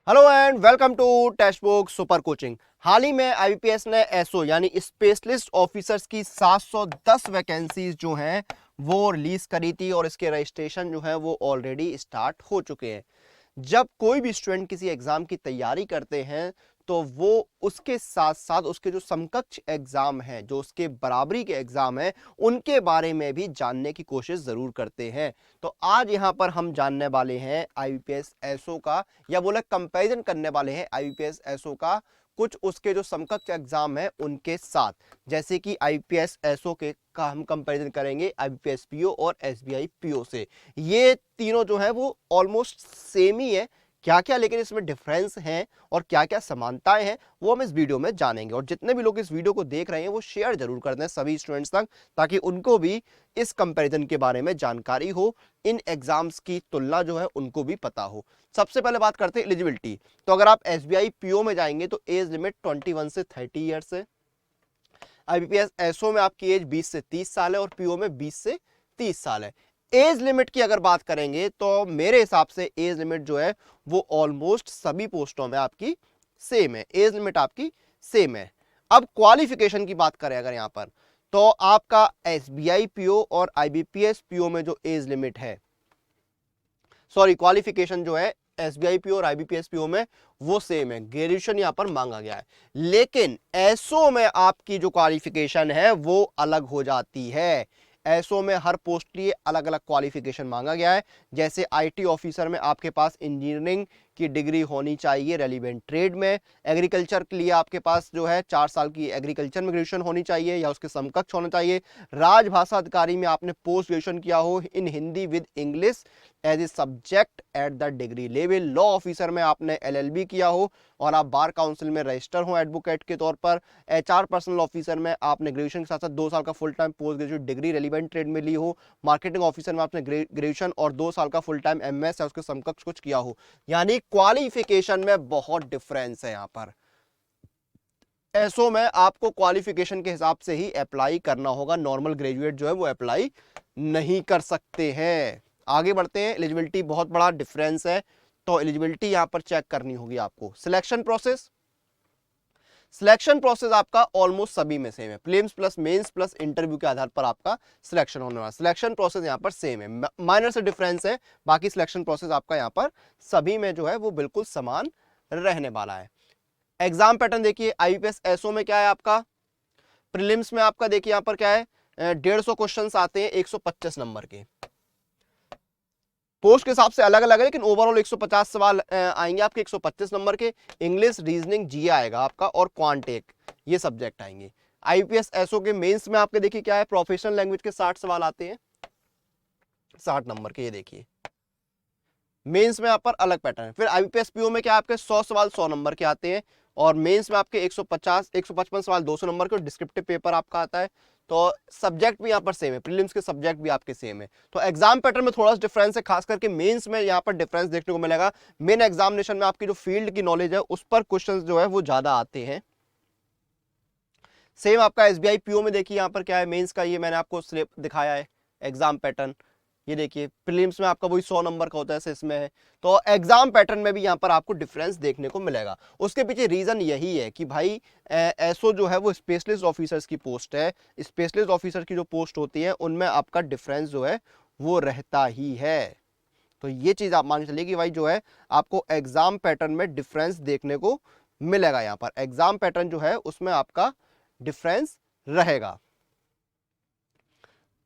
Hello and welcome to textbook super coaching. हाल ही में आईबीपीएस ने एसओ यानी स्पेशलिस्ट ऑफिसर्स की 710 वैकेंसीज जो हैं वो रिलीज करी थी और इसके रजिस्ट्रेशन जो है वो ऑलरेडी स्टार्ट हो चुके हैं। जब कोई भी स्टूडेंट किसी एग्जाम की तैयारी करते हैं तो वो उसके साथ साथ उसके जो समकक्ष एग्जाम हैं, जो उसके बराबरी के एग्जाम हैं, उनके बारे में भी जानने की कोशिश जरूर करते हैं। तो आज यहां पर हम जानने वाले हैं आईबीपीएस एसओ का, या बोले कंपैरिजन करने वाले हैं आईबीपीएस एसओ का कुछ उसके जो समकक्ष एग्जाम है उनके साथ। जैसे कि आईपीएस एसओ के का हम कंपैरिजन करेंगे आईबीपीएस पीओ और एसबीआई पीओ से। ये तीनों जो है वो ऑलमोस्ट सेम ही है, क्या क्या लेकिन इसमें डिफरेंस हैं और क्या क्या समानताएं हैं वो हम इस वीडियो में जानेंगे। और जितने भी लोग इस वीडियो को देख रहे हैं वो शेयर जरूर कर दें सभी स्टूडेंट्स तक, ताकि उनको भी इस कंपैरिजन के बारे में जानकारी हो, इन एग्जाम्स की तुलना जो है उनको भी पता हो। सबसे पहले बात करते हैं एलिजिबिलिटी। तो अगर आप एसबीआई पीओ में जाएंगे तो एज लिमिट 21 से 30 ईयर्स है। आईबीपीएस एसओ में आपकी एज 20 से 30 साल है और पीओ में 20 से 30 साल है। एज लिमिट की अगर बात करेंगे तो मेरे हिसाब से एज लिमिट जो है वो ऑलमोस्ट सभी पोस्टों में आपकी सेम है, एज लिमिट आपकी सेम है। अब क्वालिफिकेशन की बात करें अगर यहां पर, तो आपका एसबीआई पीओ और आईबीपीएस पीओ में जो एज लिमिट है, सॉरी क्वालिफिकेशन जो है एसबीआई पीओ और आईबीपीएस पीओ में वो सेम है, ग्रेजुएशन यहां पर मांगा गया है। लेकिन एसओ में आपकी जो क्वालिफिकेशन है वो अलग हो जाती है। एसओ में हर पोस्ट के लिए अलग अलग क्वालिफिकेशन मांगा गया है। जैसे आईटी ऑफिसर में आपके पास इंजीनियरिंग की डिग्री होनी चाहिए रेलिवेंट ट्रेड में। एग्रीकल्चर के लिए आपके पास जो है 4 साल की एग्रीकल्चर में ग्रेजुएशन होनी चाहिए या उसके समकक्ष होना चाहिए। राजभाषा अधिकारी में आपने पोस्ट ग्रेजुएशन किया हो in Hindi with English as a subject at the degree level. Law officer में आपने एलएलबी किया हो और आप बार काउंसिल में रजिस्टर हो एडवोकेट के तौर पर। एचआर पर्सनल ऑफिसर में आपने ग्रेजुएशन के साथ साथ 2 साल का full time post graduate degree relevant trade में ली हो। मार्केटिंग ऑफिसर में आपने ग्रेजुएशन और 2 साल का फुल टाइम एमएस या उसके समकक्ष कुछ किया हो। यानी क्वालिफिकेशन में बहुत डिफरेंस है। यहां पर एसओ में आपको क्वालिफिकेशन के हिसाब से ही अप्लाई करना होगा, नॉर्मल ग्रेजुएट जो है वो अप्लाई नहीं कर सकते हैं। आगे बढ़ते हैं। एलिजिबिलिटी बहुत बड़ा डिफरेंस है, तो एलिजिबिलिटी यहां पर चेक करनी होगी आपको। सिलेक्शन प्रोसेस आपका ऑलमोस्ट सभी में सेम है। Prelims plus mains plus interview के आधार पर आपका सिलेक्शन होने वाला। सिलेक्शन प्रोसेस यहां पर सेम है, माइनर से डिफरेंस है, बाकी सिलेक्शन प्रोसेस आपका यहां पर सभी में जो है वो बिल्कुल समान रहने वाला है। एग्जाम पैटर्न देखिए, आईपीएस एसओ में क्या है आपका, प्रीलिम्स में आपका देखिए यहां पर क्या है, 150 क्वेश्चंस आते हैं 125 नंबर के। पोस्ट के हिसाब से अलग अलग है लेकिन ओवरऑल 150 सवाल आएंगे आपके 125 नंबर के। इंग्लिश रीजनिंग जी आएगा आपका और क्वांट एक, ये सब्जेक्ट आएंगे। आईपीएस एसओ के मेंस में आपके देखिए क्या है, प्रोफेशनल लैंग्वेज के 60 सवाल आते हैं 60 नंबर के, ये देखिए मेंस में यहाँ पर अलग पैटर्न है। फिर आईपीएस पीओ में क्या आपके 100 सवाल 100 नंबर के आते हैं और मेंस में आपके 150 155 सवाल 200 नंबर के और डिस्क्रिप्टिव पेपर आपका आता है। तो सब्जेक्ट भी यहाँ पर सेम है, प्रीलिम्स के सब्जेक्ट भी आपके सेम है। तो एग्जाम पैटर्न में थोड़ा सा डिफरेंस है, खास करके मेंस में यहाँ पर डिफरेंस देखने को मिलेगा। मेन एग्जामिनेशन में आपकी जो फील्ड की नॉलेज है उस पर क्वेश्चंस जो है वो ज्यादा आते हैं। सेम आपका एसबीआई पीओ में देखिए यहाँ पर क्या है, मेंस का ये मैंने आपको स्लिप दिखाया है एग्जाम पैटर्न। ये देखिए प्रीलिम्स में आपका वही 100 नंबर का होता है, इसमें है। तो एग्जाम पैटर्न में भी यहाँ पर आपको डिफरेंस देखने को मिलेगा। उसके पीछे रीजन यही है कि भाई एसओ जो है वो स्पेशलिस्ट ऑफिसर्स की पोस्ट है। स्पेशलिस्ट ऑफिसर की जो पोस्ट होती है उनमें आपका डिफरेंस जो है वो रहता ही है। तो ये चीज आप मान के चलिए कि भाई जो है आपको एग्जाम पैटर्न में डिफरेंस देखने को मिलेगा। यहाँ पर एग्जाम पैटर्न जो है उसमें आपका डिफरेंस रहेगा।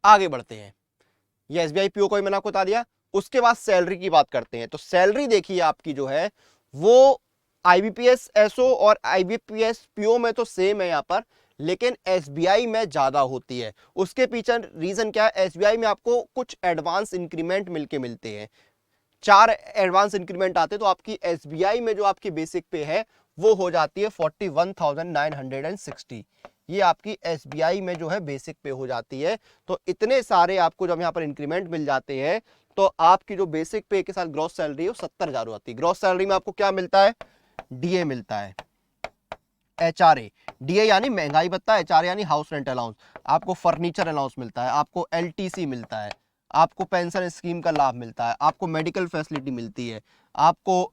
आगे बढ़ते हैं। ये एसबीआई पीओ को ही मैंने आपको बता दिया। उसके बाद सैलरी की बात करते हैं। तो सैलरी देखिए आपकी जो है वो आईबीपीएस एसओ और आईबीपीएस पीओ में तो सेम है यहाँ पर, लेकिन एसबीआई में ज्यादा होती है। उसके पीछे रीजन क्या है, एसबीआई में आपको कुछ एडवांस इंक्रीमेंट मिलके मिलते हैं। 4 एडवांस इंक्रीमेंट आते हैं तो आपकी एसबीआई में जो आपकी बेसिक पे है वो हो जाती है 41,960। ये आपकी एसबीआई में जो है बेसिक पे हो जाती है। तो इतने सारे आपको जब यहाँ पर इंक्रीमेंट मिल जाते हैं तो आपकी जो बेसिक पे के साथ ग्रॉस सैलरी है वो 70,000 होती है। ग्रॉस सैलरी में आपको क्या मिलता है, डीए मिलता है, एचआरए, डीए यानी महंगाई भत्ता, एचआरए यानी हाउस रेंट अलाउंस, आपको फर्नीचर अलाउंस मिलता है, आपको एलटीसी मिलता है, आपको पेंशन स्कीम का लाभ मिलता है, आपको मेडिकल फैसिलिटी मिलती है, आपको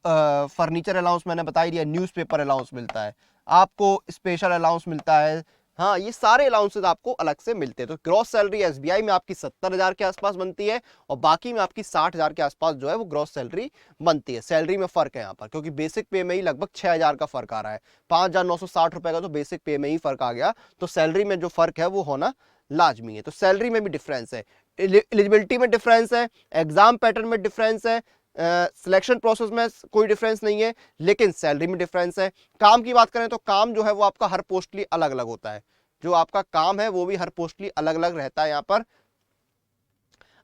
फर्नीचर अलाउंस मैंने बता ही दिया, न्यूज़पेपर अलाउंस मिलता है, आपको स्पेशल अलाउंस मिलता है। हाँ, ये सारे अलाउंसेस आपको अलग से मिलते हैं। तो ग्रॉस सैलरी एसबीआई में आपकी 70,000 के आसपास बनती है और बाकी में आपकी 60,000 के आसपास जो है वो ग्रॉस सैलरी बनती है। सैलरी में फर्क है यहाँ पर, क्योंकि बेसिक पे में ही लगभग 6,000 का फर्क आ रहा है। 5,960 रुपए का तो बेसिक पे में ही फर्क आ गया, तो सैलरी में जो फर्क है वो होना लाजमी है। तो सैलरी में भी डिफरेंस है, एलिजिबिलिटी में डिफरेंस है, एग्जाम पैटर्न में डिफरेंस है, सिलेक्शन प्रोसेस में कोई डिफरेंस नहीं है, लेकिन सैलरी में डिफरेंस है। काम की बात करें तो काम जो है वो आपका हर पोस्टली अलग अलग होता है, जो आपका काम है वो भी हर पोस्टली अलग अलग रहता है यहाँ पर।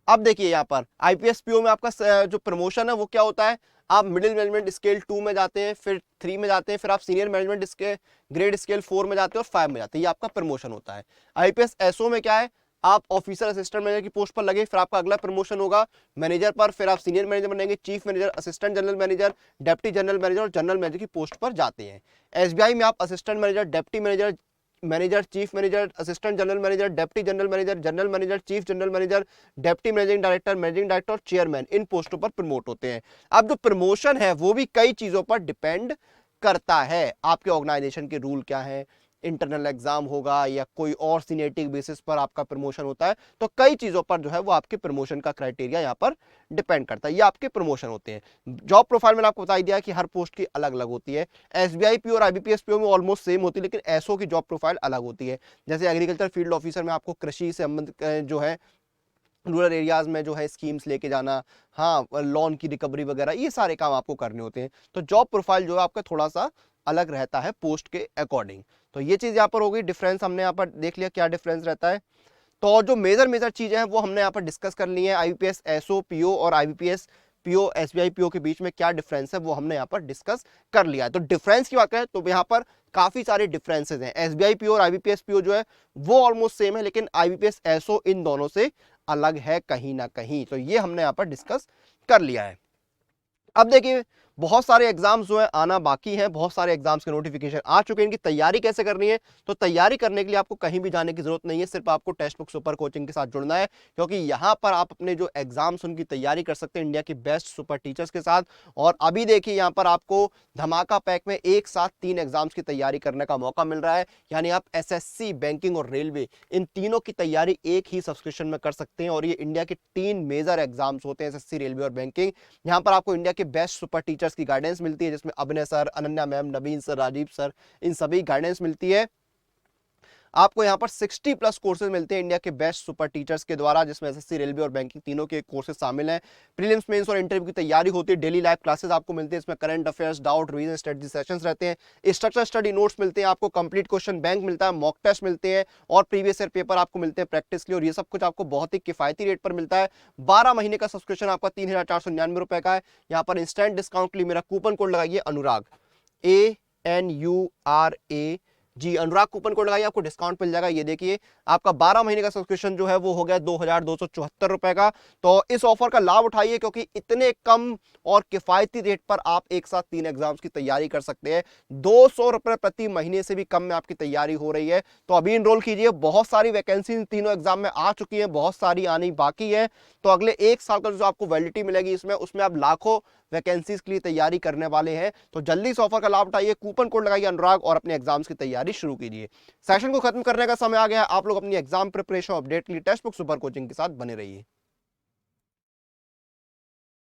अब देखिए यहाँ पर आईपीएस पीओ में आपका जो प्रमोशन है वो क्या होता है, आप मिडिल मैनेजमेंट स्केल 2 में जाते हैं, फिर 3 में जाते हैं, फिर आप senior management scale grade scale 4 में जाते हैं और 5 में जाते हैं, ये आपका प्रमोशन होता है। आईपीएस एसओ में क्या है, आप ऑफिसर असिस्टेंट मैनेजर की पोस्ट पर लगे, फिर आपका अगला प्रमोशन होगा मैनेजर पर, फिर आप सीनियर मैनेजर बनेंगे, chief manager, assistant general manager, deputy general manager और जनरल मैनेजर की पोस्ट पर जाते हैं। एसबीआई में आप assistant manager, deputy manager, manager, chief manager, assistant general manager, deputy general manager, general manager, chief general manager, deputy managing director, managing director और chairman, इन पोस्टों पर promote होते हैं। अब जो प्रमोशन है वो भी कई चीजों पर डिपेंड करता है, आपके ऑर्गेनाइजेशन के रूल क्या है, इंटरनल एग्जाम होगा या कोई और सीनियरिटी बेसिस पर आपका प्रमोशन होता है, तो कई चीजों पर जो है वो आपके प्रमोशन का क्राइटेरिया यहाँ पर डिपेंड करता है। ये आपके प्रमोशन होते हैं। जॉब प्रोफाइल मैंने आपको बता दिया कि हर पोस्ट की अलग अलग होती है। एसबीआई पीओ और आईबीपीएस पीओ में ऑलमोस्ट सेम होती है, लेकिन एसओ की जॉब प्रोफाइल अलग होती है। जैसे एग्रीकल्चर फील्ड ऑफिसर में आपको कृषि से संबंधित जो है रूरल एरियाज में जो है स्कीम्स लेके जाना, हाँ, लोन की रिकवरी वगैरह, ये सारे काम आपको करने होते हैं। तो जॉब प्रोफाइल जो है आपका थोड़ा सा अलग रहता है पोस्ट के अकॉर्डिंग। तो ये चीज यहाँ पर हो गई, डिफरेंस हमने यहाँ पर देख लिया क्या डिफरेंस रहता है। तो जो मेजर चीजें हैं वो हमने यहाँ पर डिस्कस कर ली है। आईबीपीएस एसओ पीओ और आईबीपीएस पीओ एसबीआई पीओ के बीच में क्या डिफरेंस है वो हमने यहाँ पर डिस्कस कर लिया है। तो डिफरेंस की बात करें तो यहाँ पर काफी सारे डिफरेंसेस हैं। एसबीआई पीओ और आईबीपीएस पीओ जो है वो ऑलमोस्ट सेम है, लेकिन आईबीपीएस एसओ इन दोनों से अलग है कहीं ना कहीं। तो ये हमने यहाँ पर डिस्कस कर लिया है। अब देखिए बहुत सारे एग्जाम्स जो है आना बाकी हैं, बहुत सारे एग्जाम्स के नोटिफिकेशन आ चुके हैं। इनकी तैयारी कैसे करनी है, तो तैयारी करने के लिए आपको कहीं भी जाने की जरूरत नहीं है, सिर्फ आपको टेक्स्ट बुक सुपर कोचिंग के साथ जुड़ना है, क्योंकि यहाँ पर आप अपने जो एग्जाम्स उनकी तैयारी कर सकते हैं इंडिया की बेस्ट सुपर टीचर्स के साथ। और अभी देखिए यहाँ पर आपको धमाका पैक में एक साथ 3 एग्जाम्स की तैयारी करने का मौका मिल रहा है, यानी आप एसएससी, बैंकिंग और रेलवे, इन तीनों की तैयारी एक ही सब्सक्रिप्शन में कर सकते हैं। और ये इंडिया के 3 मेजर एग्जाम्स होते हैं, एसएससी, रेलवे और बैंकिंग। यहाँ पर आपको इंडिया के बेस्ट सुपर टीचर्स की गाइडेंस मिलती है, जिसमें अभिनय सर, अनन्या मैम, नवीन सर, राजीव सर, इन सभी गाइडेंस मिलती है। आपको यहाँ पर 60 प्लस कोर्सेज मिलते हैं इंडिया के बेस्ट सुपर टीचर्स के द्वारा, जिसमें एसएससी, रेलवे और बैंकिंग तीनों के कोर्सेज शामिल हैं। प्रीलिम्स, मेंस और इंटरव्यू की तैयारी होती है। डेली लाइव क्लासेस आपको मिलते हैं, इसमें current affairs, doubt, revision, strategy sessions रहते हैं। स्ट्रक्चर स्टडी नोट्स मिलते हैं आपको, कंप्लीट क्वेश्चन बैंक मिलता है, मॉक टेस्ट मिलते हैं और प्रीवियस ईयर पेपर आपको मिलते हैं प्रैक्टिस के लिए। और ये सब कुछ आपको बहुत ही किफायती रेट पर मिलता है। 12 महीने का सब्सक्रिप्शन आपका 3,499 रुपए का है। यहाँ पर इंस्टेंट डिस्काउंट के लिए मेरा कूपन कोड लगाइए अनुराग, ANURAG, अनुराग कूपन कोड लगाइए, आपको डिस्काउंट मिल जाएगा। ये देखिए आपका 12 महीने का सब्सक्रिप्शन जो है वो हो गया 2,274 रुपए का। तो इस ऑफर का लाभ उठाइए, क्योंकि इतने कम और किफायती रेट पर आप एक साथ 3 एग्जाम्स की तैयारी कर सकते हैं। 200 रुपए प्रति महीने से भी कम में आपकी तैयारी हो रही है। तो अभी इनरोल कीजिए। बहुत सारी वैकेंसी इन तीनों एग्जाम में आ चुकी है, बहुत सारी आनी बाकी है। तो अगले 1 साल का जो आपको वैलिडिटी मिलेगी इसमें, उसमें आप लाखों वैकेंसीज के लिए तैयारी करने वाले हैं। तो जल्दी इस ऑफर का लाभ उठाइए, कूपन कोड लगाइए अनुराग और अपने एग्जाम्स की तैयारी शुरू कीजिए। सेशन को खत्म करने का समय आ गया है। आप लोग अपनी एग्जाम प्रिपरेशन अपडेट के लिए टेक्स्ट बुक सुपर कोचिंग के साथ बने रहिए।